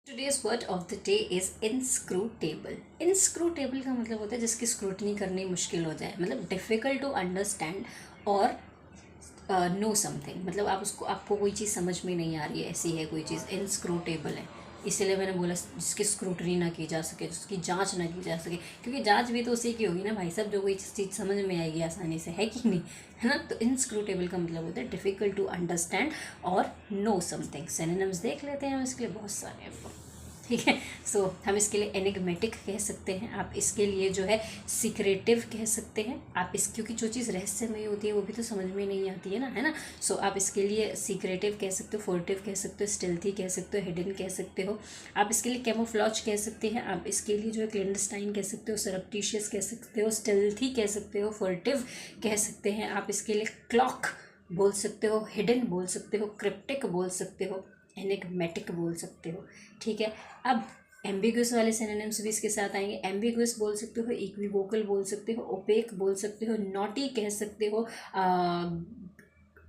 Today's word of the day is inscrutable. Inscrutable का मतलब होता है जिसकी स्क्रूटनी करनी मुश्किल हो जाए, मतलब डिफ़िकल्ट टू अंडरस्टैंड और नो समथिंग, मतलब आपको कोई चीज़ समझ में नहीं आ रही है, ऐसी है कोई चीज़, इनस्क्रूटेबल है। इसीलिए मैंने बोला जिसकी स्क्रूटनी ना की जा सके, जिसकी जांच ना की जा सके, क्योंकि जांच भी तो उसी की होगी ना भाई साहब, जो कोई चीज़ समझ में आएगी आसानी से, है कि नहीं, है ना। तो इनस्क्रूटेबल का मतलब होता है डिफ़िकल्ट टू अंडरस्टैंड और नो समथिंग। सिनोनिम्स देख लेते हैं हम इसके लिए, बहुत सारे हैं, ठीक है। सो हम इसके लिए एनिग्मेटिक कह सकते हैं, आप इसके लिए जो है सीक्रेटिव कह सकते हैं, आप इस क्योंकि जो चीज़ रहस्यमय होती है वो भी तो समझ में नहीं आती है ना, है ना। सो आप इसके लिए सीक्रेटिव कह सकते हो, फोर्टिव कह सकते हो, स्टेल्थी कह सकते हो, हिडन कह सकते हो। आप इसके लिए कैमोफ्लॉज कह सकते हैं, आप इसके लिए जो है क्लेंडस्टाइन कह सकते हो, सरप्टिशियस कह सकते हो, स्टेल्थी कह सकते हो, फोर्टिव कह सकते हैं। आप इसके लिए क्लॉक बोल सकते हो, हिडन बोल सकते हो, क्रिप्टिक बोल सकते हो, एनिग्मेटिक बोल सकते हो, ठीक है। अब एम्बिगुअस वाले सिनोनिम्स भी इसके साथ आएंगे। एम्बिगुअस बोल सकते हो, इक्विवोकल बोल सकते हो, ओपेक बोल सकते हो, नॉटी कह सकते हो।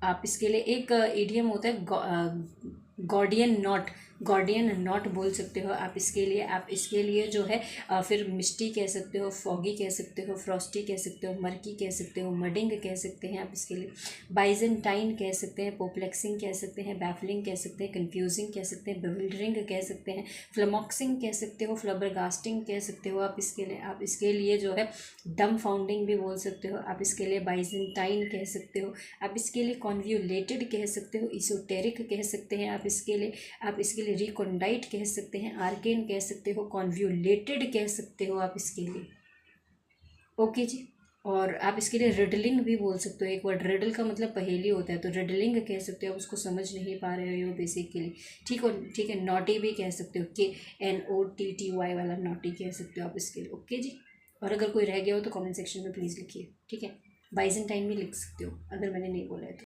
आप इसके लिए एक इडियम होता है गॉर्डियन नॉट बोल सकते हो आप इसके लिए जो है फिर मिस्टी कह सकते हो, फॉगी कह सकते हो, फ्रॉस्टी कह सकते हो, मर्की कह सकते हो, मडिंग कह सकते हैं आप इसके लिए, बाइजेंटाइन कह सकते हैं, पोप्लेक्सिंग कह सकते हैं, बैफलिंग कह सकते हैं, कन्फ्यूजिंग कह सकते हैं, बेविल्डरिंग कह सकते हैं, फ्लमॉक्सिंग कह सकते हो, फ्लबरगास्टिंग कह सकते हो आप इसके लिए जो है डम फाउंडिंग भी बोल सकते हो आप इसके लिए, बाइजेंटाइन कह सकते हो आप इसके लिए, कॉन्व्यूलेटेड कह सकते हो, इsoteric कह सकते हैं आप इसके लिए रिकॉन्डाइट कह सकते हैं, आर्केन कह सकते हो, कॉन्व्यूलेटेड कह सकते हो आप इसके लिए, ओके जी। और आप इसके लिए रिडलिंग भी बोल सकते हो, एक वर्ड रिडल का मतलब पहेली होता है, तो रिडलिंग कह सकते हो, आप उसको समझ नहीं पा रहे हो बेसिकली, ठीक है। नॉटी भी कह सकते हो, KNOTTY वाला नॉटी कह सकते हो आप इसके लिए, ओके जी। और अगर कोई रह गया हो तो कमेंट सेक्शन में प्लीज़ लिखिए, ठीक है। बाइजेंटाइन भी लिख सकते हो अगर मैंने नहीं बोला है तो।